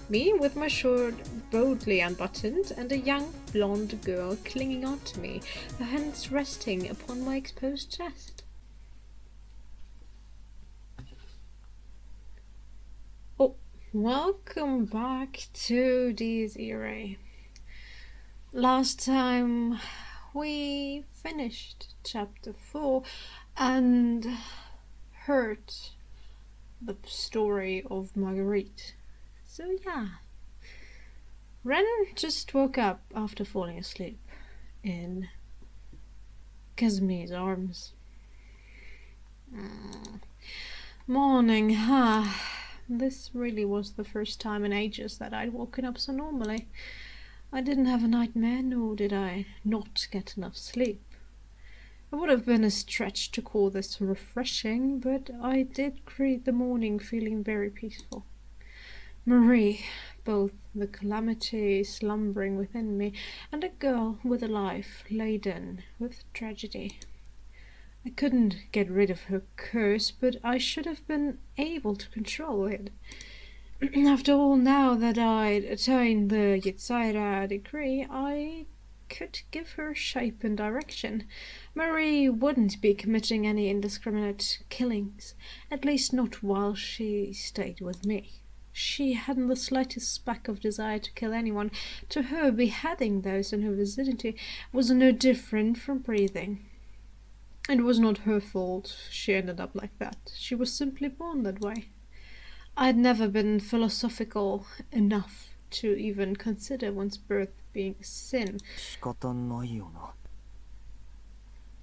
Me with my shirt boldly unbuttoned and a young blonde girl clinging on to me, her hands resting upon my exposed chest. Oh, welcome back to this Irae. Last time we finished chapter 4 and heard the story of Marguerite. So yeah, Ren just woke up after falling asleep in Kasumi's arms. Morning, huh? This really was the first time in ages that I'd woken up so normally. I didn't have a nightmare, nor did I not get enough sleep. It would have been a stretch to call this refreshing, but I did greet the morning feeling very peaceful. Marie, both the calamity slumbering within me and a girl with a life laden with tragedy. I couldn't get rid of her curse, but I should have been able to control it. After all, now that I'd attained the Yetzirah decree, I could give her shape and direction. Marie wouldn't be committing any indiscriminate killings, at least not while she stayed with me. She hadn't the slightest speck of desire to kill anyone. To her, beheading those in her vicinity was no different from breathing. It was not her fault she ended up like that. She was simply born that way. I'd never been philosophical enough to even consider one's birth being a sin.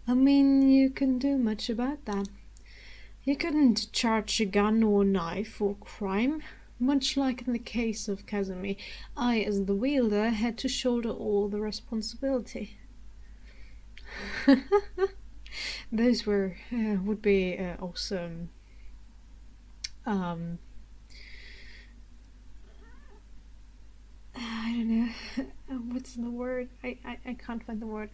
I mean, you couldn't do much about that. You couldn't charge a gun or knife or crime. Much like in the case of Kasumi, I, as the wielder, had to shoulder all the responsibility. Those would be awesome. I don't know. What's the word? I can't find the word.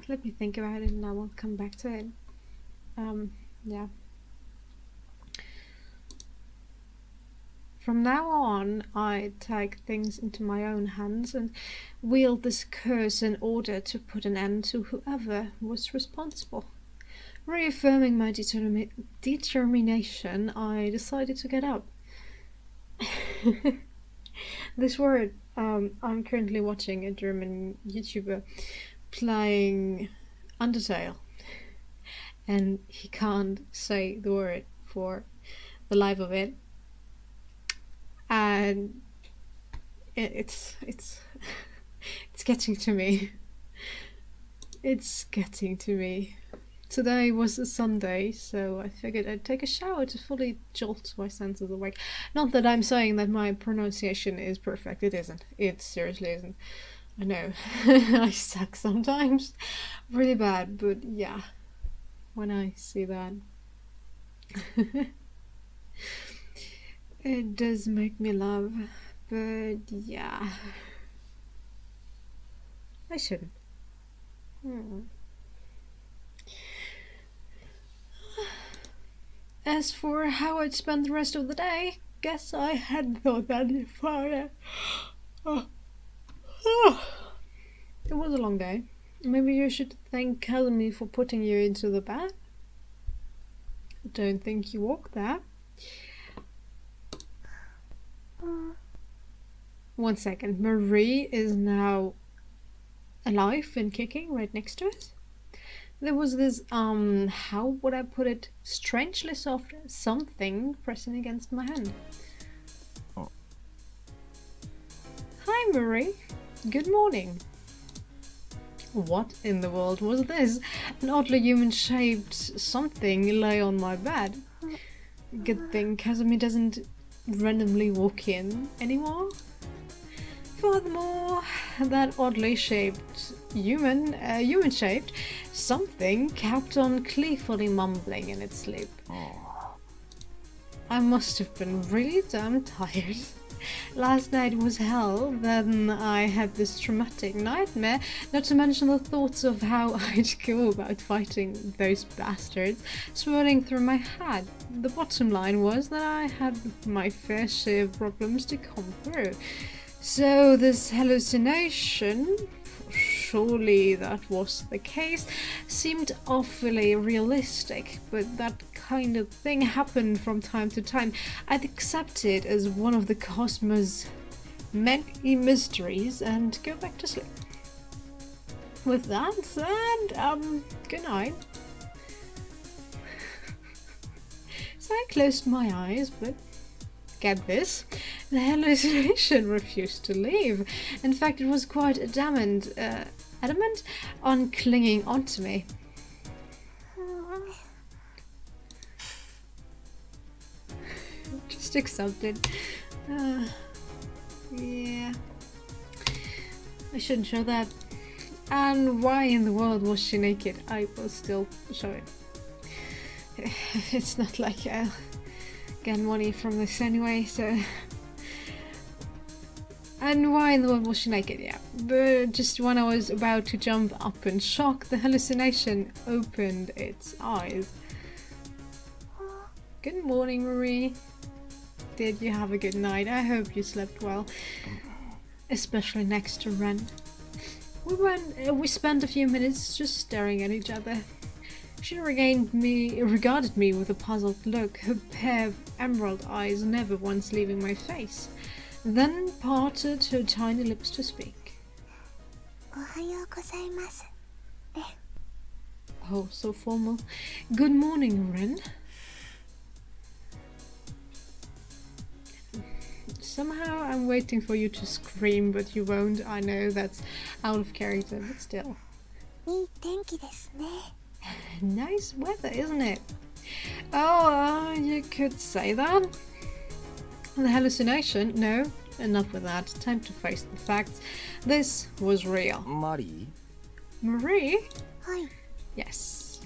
Let me think about it and I will come back to it. Yeah. From now on, I take things into my own hands and wield this curse in order to put an end to whoever was responsible. Reaffirming my determination, I decided to get up. This word, I'm currently watching a German YouTuber playing Undertale, and he can't say the word for the life of it. And it's getting to me. It's getting to me. Today was a Sunday, so I figured I'd take a shower to fully jolt my senses awake. Not that I'm saying that my pronunciation is perfect. It isn't. It seriously isn't. I know. I suck sometimes. Really bad, but yeah. When I see that. It does make me laugh, but yeah. I shouldn't. As for how I'd spend the rest of the day, guess I hadn't thought that far. It was a long day. Maybe you should thank Kasumi for putting you into the bed. I don't think you walked that. 1 second. Marie is now alive and kicking right next to us. There was this, how would I put it, strangely soft something pressing against my hand. Oh. Hi, Marie. Good morning. What in the world was this? An oddly human-shaped something lay on my bed. Good thing Kasumi doesn't randomly walk in anymore. Furthermore, that oddly shaped human-shaped something kept on gleefully mumbling in its sleep. I must have been really damn tired. Last night was hell, then I had this traumatic nightmare, not to mention the thoughts of how I'd go about fighting those bastards swirling through my head. The bottom line was that I had my fair share of problems to come through. So this hallucination, surely that was the case, seemed awfully realistic, but that kind of thing happened from time to time. I'd accept it as one of the cosmos' many mysteries and go back to sleep. With that said, good night. So I closed my eyes, but get this, the hallucination refused to leave. In fact, it was quite adamant on clinging onto me. Just accept it. Yeah. I shouldn't show that. And why in the world was she naked? I will still show it. It's not like I'll get money from this anyway, so... And why in the world was she naked? Yeah, but just when I was about to jump up in shock, the hallucination opened its eyes. Good morning, Marie. Did you have a good night? I hope you slept well. Especially next to Ren. We spent a few minutes just staring at each other. She regarded me with a puzzled look, her pair of emerald eyes never once leaving my face, then parted her tiny lips to speak. Oh, so formal. Good morning, Ren. Somehow I'm waiting for you to scream, but you won't. I know that's out of character, but still. Nice weather, isn't it? Oh, you could say that. The hallucination? No, enough with that. Time to face the facts. This was real. Marie? Marie? Hi. Yes.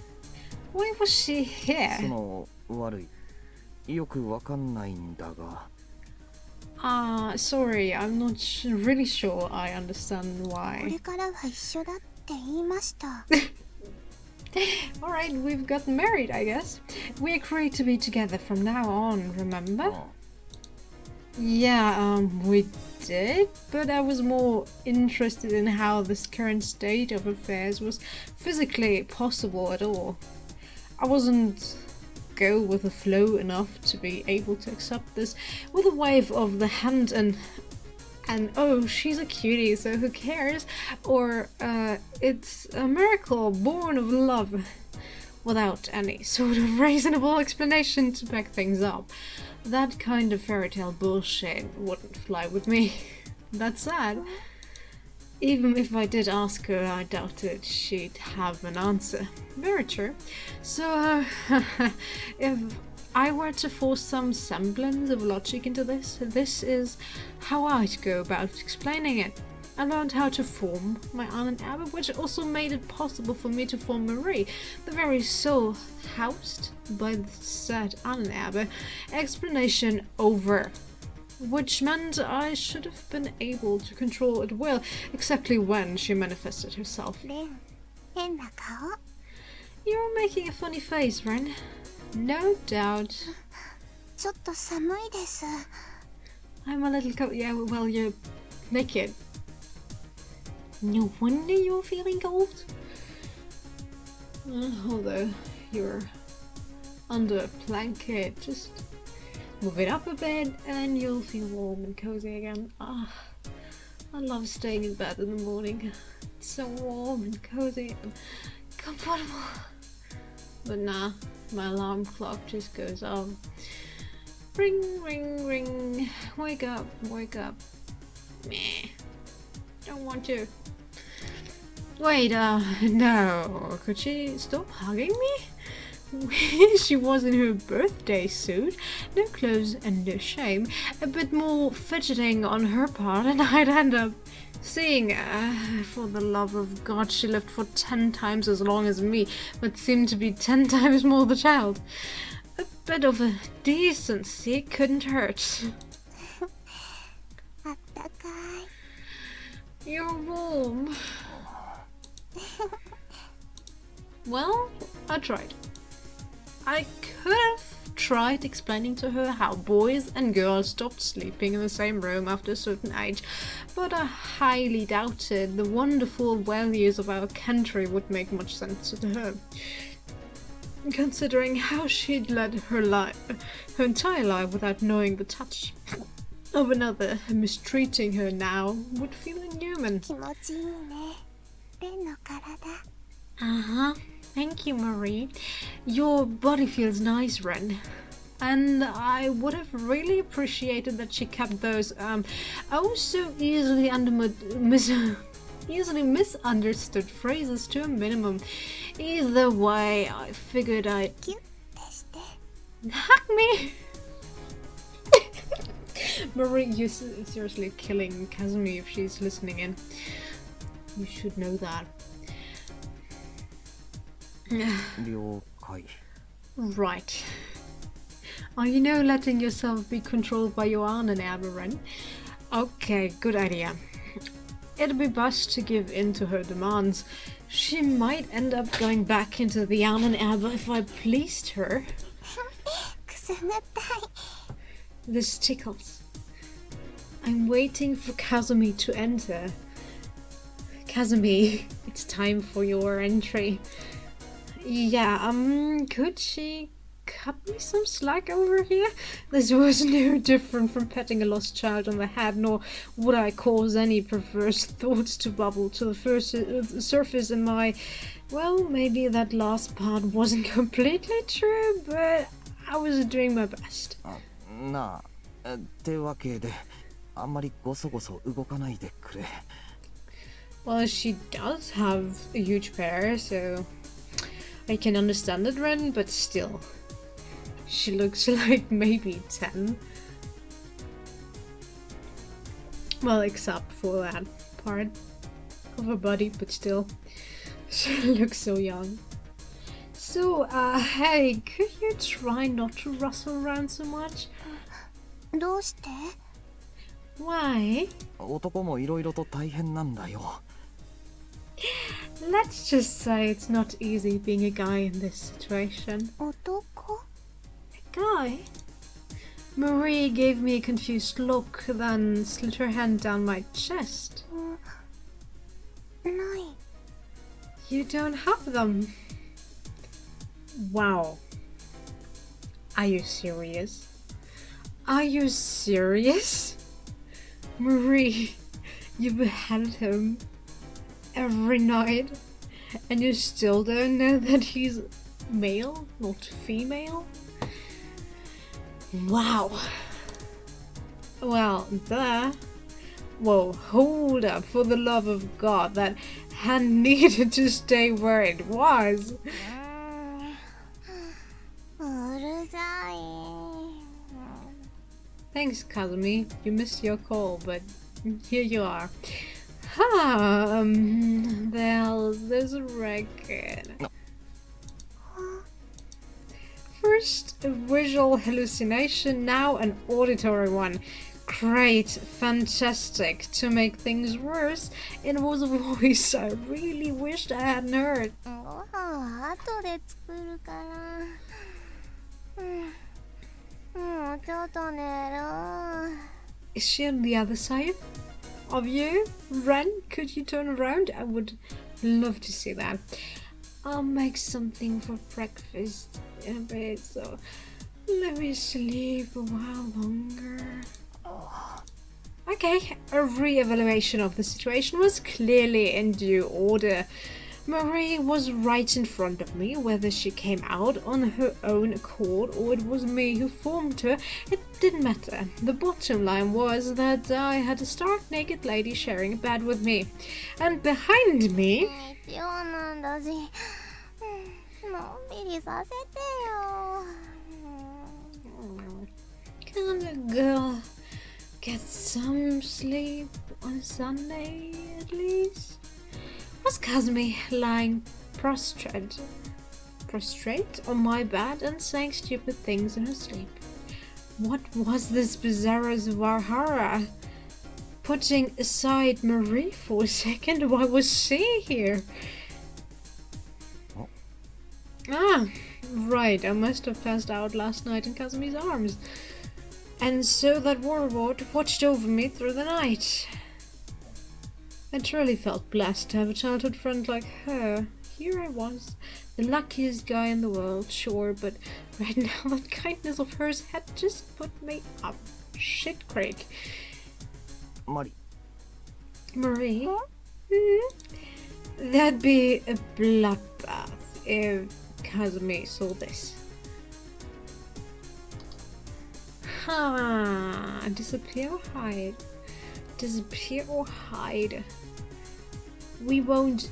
Why was she here? Sorry, I'm not really sure I understand why. Alright, we've gotten married, I guess. We agreed to be together from now on, remember? Oh. Yeah, we did, but I was more interested in how this current state of affairs was physically possible at all. I wasn't go with the flow enough to be able to accept this with a wave of the hand and oh, she's a cutie, so who cares? Or it's a miracle born of love, without any sort of reasonable explanation to back things up. That kind of fairy tale bullshit wouldn't fly with me. That's sad. Even if I did ask her, I doubted she'd have an answer. Very true. So, if I were to force some semblance of logic into this is how I'd go about explaining it. I learned how to form my Amantes, which also made it possible for me to form Marie, the very soul housed by the said Amantes. Explanation over. Which meant I should have been able to control at will exactly when she manifested herself. You're making a funny face, Ren. No doubt. I'm a little cold. Yeah, well, you're naked. No wonder you're feeling cold. Although you're under a blanket, just move it up a bit and you'll feel warm and cozy again. I love staying in bed in the morning. It's so warm and cozy and comfortable. But nah, my alarm clock just goes off. Ring, ring, ring. Wake up, wake up. Meh. Don't want to. Wait, no. Could she stop hugging me? She was in her birthday suit, no clothes and no shame, a bit more fidgeting on her part, and I'd end up seeing, for the love of God, she lived for 10 times as long as me, but seemed to be 10 times more the child. A bit of a decency couldn't hurt. home. Well, I tried. I could have tried explaining to her how boys and girls stopped sleeping in the same room after a certain age, but I highly doubted the wonderful values of our country would make much sense to her, considering how she'd led her entire life without knowing the touch of another. Mistreating her now would feel inhuman. Uh-huh. Thank you, Marie. Your body feels nice, Ren. And I would have really appreciated that she kept those oh so easily easily misunderstood phrases to a minimum. Either way, I figured I'd hug me. Marie, you're seriously killing Kasumi if she's listening in. You should know that. Right. Are you now letting yourself be controlled by your Amantes, Ren? Okay, good idea. It'd be best to give in to her demands. She might end up going back into the Amantes if I pleased her. This tickles. I'm waiting for Kasumi to enter. Kasumi, it's time for your entry. Yeah, could she cut me some slack over here? This was no different from petting a lost child on the head, nor would I cause any perverse thoughts to bubble to the surface in my... Well, maybe that last part wasn't completely true, but I was doing my best. Well, she does have a huge pair, so I can understand it, Ren, but still. She looks like maybe 10. Well, except for that part of her body, but still. She looks so young. So, hey, could you try not to rustle around so much? Why? Let's just say it's not easy being a guy in this situation. A guy? Marie gave me a confused look, then slid her hand down my chest. You don't have them? Wow. Are you serious? Are you serious? Marie, you beheaded him every night, and you still don't know that he's male, not female? Wow. Well, duh. Whoa, hold up, for the love of God, that hand needed to stay where it was. Thanks, Kasumi. You missed your call, but here you are. There's a record. First a visual hallucination, now an auditory one. Great, fantastic. To make things worse, it was a voice I really wished I hadn't heard. Is she on the other side of you? Ren, could you turn around? I would love to see that. I'll make something for breakfast in a bit, so let me sleep a while longer. Okay, a re-evaluation of the situation was clearly in due order. Marie was right in front of me. Whether she came out on her own accord or it was me who formed her, it didn't matter. The bottom line was that I had a stark naked lady sharing a bed with me. And behind me... Can a girl get some sleep on Sunday at least? Was Kasumi lying prostrate on my bed and saying stupid things in her sleep? What was this bizarre Zavahara? putting aside Marie for a second, why was she here? Oh. Ah, right, I must have passed out last night in Kasumi's arms. And so that warlord watched over me through the night. I truly felt blessed to have a childhood friend like her. Here I was, the luckiest guy in the world, sure, but right now that kindness of hers had just put me up shit creek. Mari. Marie? Huh? That'd be a bloodbath if Kasumi saw this. Ha! Disappear or hide? Disappear or hide? We won't...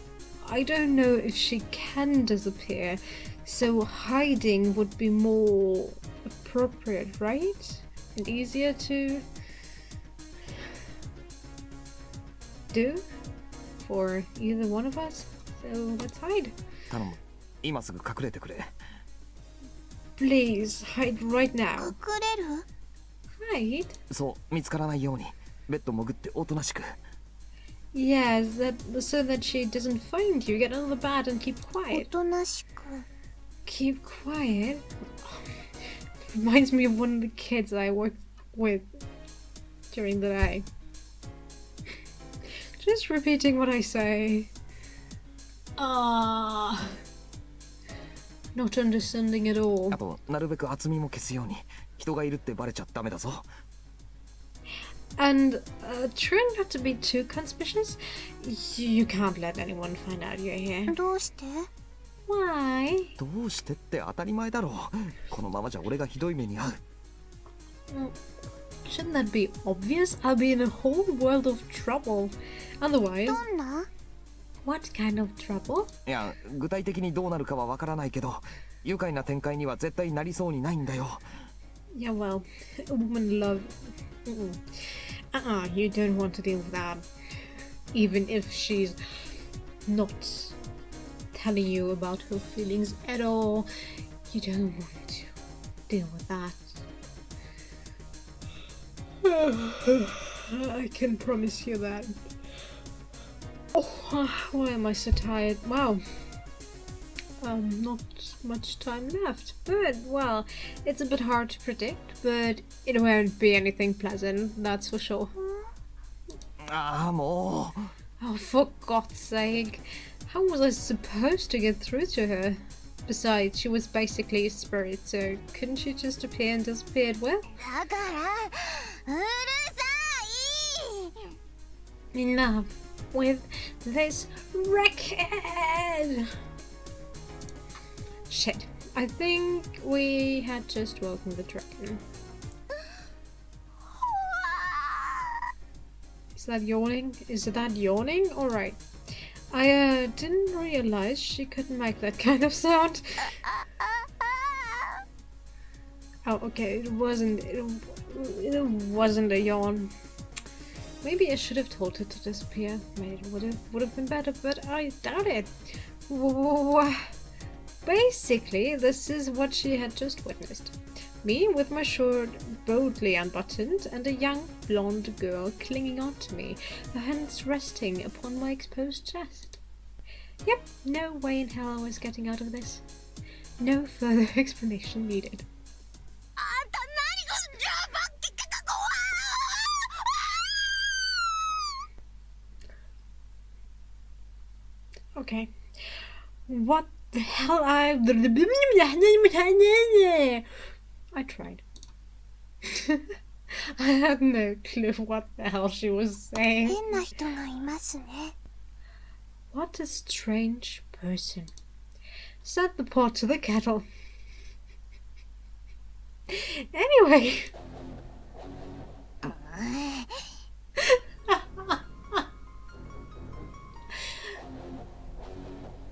I don't know if she can disappear, so hiding would be more appropriate, right? And easier to do for either one of us. So let's hide. 頼む。今すぐ隠れてくれ。Please, hide right now. 隠れる？ Hide? そう、見つからないように。ベッド潜っておとなしく。Yes, so that she doesn't find you. Get under the bed and keep お quiet. となしく。 Keep quiet? Reminds me of one of the kids I worked with during the day. Just repeating what I say. Not understanding at all. あと、なるべく厚みも消すように。人がいるってバレちゃダメだぞ。And try not to be too conspicuous. You can't let anyone find out you're here. どうして？ Why? どうしてって当たり前だろう。このままじゃ俺がひどい目に遭う。Well, shouldn't that be obvious? I'll be in a whole world of trouble. Otherwise... どんな？ What kind of trouble? いや、具体的にどうなるかはわからないけど、愉快な展開には絶対なりそうにないんだよ。Yeah, well, a woman love... you don't want to deal with that. Even if she's not telling you about her feelings at all, you don't want to deal with that. I can promise you that. Oh, why am I so tired? Wow. Not much time left, but well, it's a bit hard to predict, but it won't be anything pleasant, that's for sure. ああ、もう。Oh, for God's sake. How was I supposed to get through to her? Besides, she was basically a spirit, so couldn't she just appear and disappear as well? だからうるさい。 Enough with this record! Shit, I think we had just woken the dragon. Is that yawning? Is that yawning? Alright. I didn't realize she couldn't make that kind of sound. Oh, okay, it wasn't a yawn. Maybe I should have told her to disappear. Maybe it would have been better, but I doubt it. Basically, this is what she had just witnessed. Me with my shirt boldly unbuttoned and a young blonde girl clinging onto me, her hands resting upon my exposed chest. Yep, no way in hell I was getting out of this. No further explanation needed. あんた何がじゃあばっけか怖い。 Okay. What the hell I tried. I had no clue what the hell she was saying. 変な人がいますね。 What a strange person. Set the pot to the kettle. Anyway.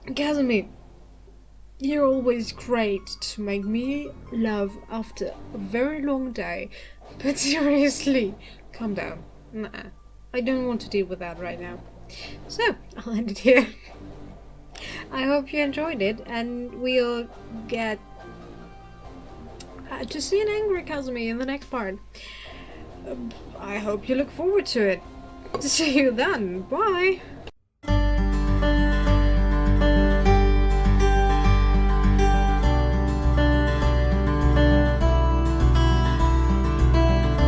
Kasumi, you're always great to make me laugh after a very long day, but seriously, calm down. Nah, I don't want to deal with that right now. So, I'll end it here. I hope you enjoyed it, and we'll get to see an angry Kasumi in the next part. I hope you look forward to it. See you then. Bye.